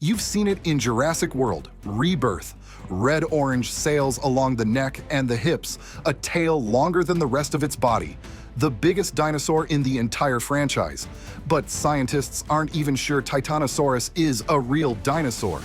You've seen it in Jurassic World Rebirth. Red-orange sails along the neck and the hips, a tail longer than the rest of its body. The biggest dinosaur in the entire franchise. But scientists aren't even sure Titanosaurus is a real dinosaur.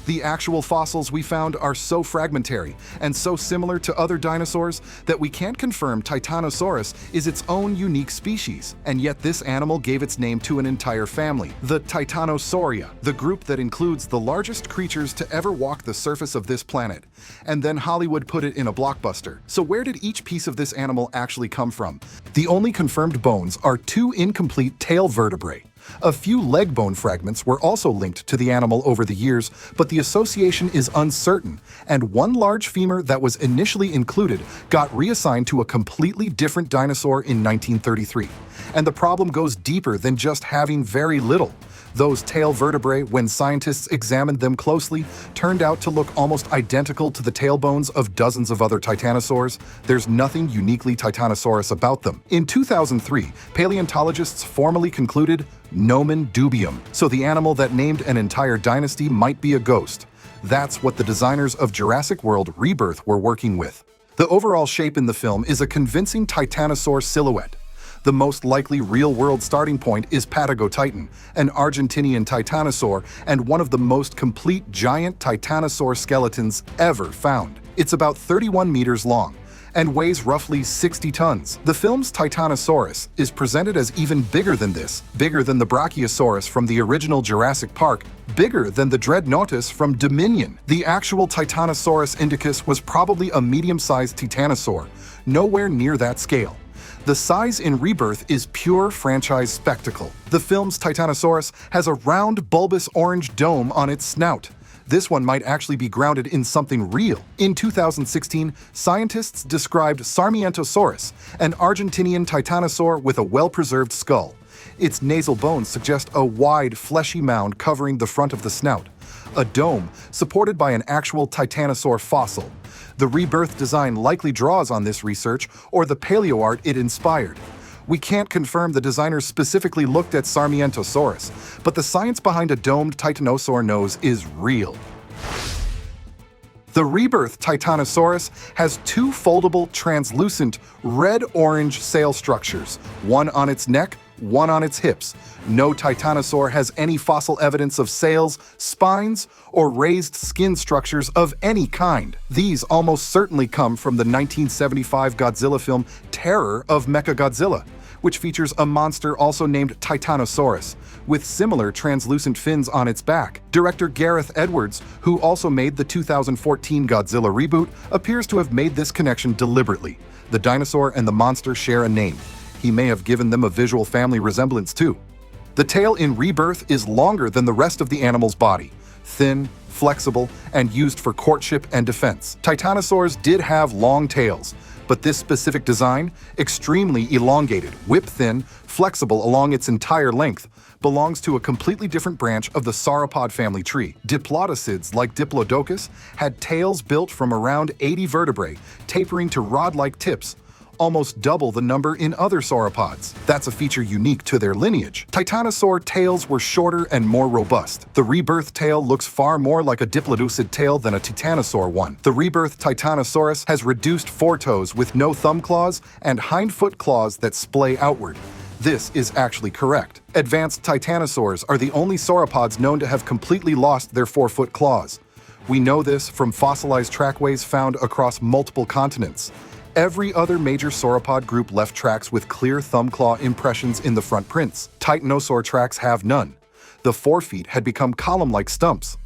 The actual fossils we found are so fragmentary and so similar to other dinosaurs that we can't confirm Titanosaurus is its own unique species. And yet this animal gave its name to an entire family, the Titanosauria, the group that includes the largest creatures to ever walk the surface of this planet. And then Hollywood put it in a blockbuster. So where did each piece of this animal actually come from? The only confirmed bones are two incomplete tail vertebrae. A few leg bone fragments were also linked to the animal over the years, but the association is uncertain, and one large femur that was initially included got reassigned to a completely different dinosaur in 1933. And the problem goes deeper than just having very little. Those tail vertebrae, when scientists examined them closely, turned out to look almost identical to the tailbones of dozens of other titanosaurs. There's nothing uniquely Titanosaurus about them. In 2003, paleontologists formally concluded nomen dubium, so the animal that named an entire dynasty might be a ghost. That's what the designers of Jurassic World Rebirth were working with. The overall shape in the film is a convincing titanosaur silhouette. The most likely real-world starting point is Patagotitan, an Argentinian titanosaur and one of the most complete giant titanosaur skeletons ever found. It's about 31 meters long and weighs roughly 60 tons. The film's Titanosaurus is presented as even bigger than this, bigger than the Brachiosaurus from the original Jurassic Park, bigger than the Dreadnoughtus from Dominion. The actual Titanosaurus indicus was probably a medium-sized titanosaur, nowhere near that scale. The size in Rebirth is pure franchise spectacle. The film's Titanosaurus has a round, bulbous orange dome on its snout. This one might actually be grounded in something real. In 2016, scientists described Sarmientosaurus, an Argentinian titanosaur with a well-preserved skull. Its nasal bones suggest a wide, fleshy mound covering the front of the snout, a dome supported by an actual titanosaur fossil. The Rebirth design likely draws on this research or the paleoart it inspired. We can't confirm the designers specifically looked at Sarmientosaurus, but the science behind a domed titanosaur nose is real. The Rebirth Titanosaurus has two foldable, translucent, red-orange sail structures, one on its neck, one on its hips. No titanosaur has any fossil evidence of sails, spines, or raised skin structures of any kind. These almost certainly come from the 1975 Godzilla film Terror of Mechagodzilla, which features a monster also named Titanosaurus, with similar translucent fins on its back. Director Gareth Edwards, who also made the 2014 Godzilla reboot, appears to have made this connection deliberately. The dinosaur and the monster share a name. He may have given them a visual family resemblance too. The tail in Rebirth is longer than the rest of the animal's body, thin, flexible, and used for courtship and defense. Titanosaurs did have long tails, but this specific design, extremely elongated, whip-thin, flexible along its entire length, belongs to a completely different branch of the sauropod family tree. Diplodocids like Diplodocus had tails built from around 80 vertebrae, tapering to rod-like tips, almost double the number in other sauropods. That's a feature unique to their lineage. Titanosaur tails were shorter and more robust. The Rebirth tail looks far more like a diplodocid tail than a titanosaur one. The Rebirth Titanosaurus has reduced foretoes with no thumb claws and hindfoot claws that splay outward. This is actually correct. Advanced titanosaurs are the only sauropods known to have completely lost their forefoot claws. We know this from fossilized trackways found across multiple continents. Every other major sauropod group left tracks with clear thumb claw impressions in the front prints. Titanosaur tracks have none. The forefeet had become column-like stumps.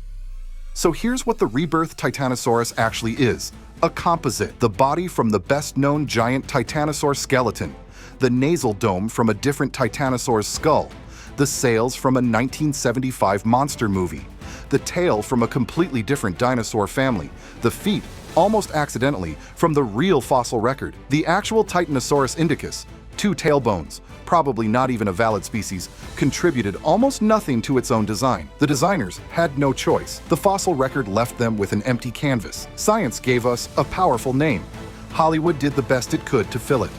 So here's what the Rebirth Titanosaurus actually is: a composite, the body from the best-known giant titanosaur skeleton, the nasal dome from a different titanosaur's skull, the sails from a 1975 monster movie, the tail from a completely different dinosaur family, the feet, almost accidentally, from the real fossil record. The actual Titanosaurus indicus, two tailbones, probably not even a valid species, contributed almost nothing to its own design. The designers had no choice. The fossil record left them with an empty canvas. Science gave us a powerful name. Hollywood did the best it could to fill it.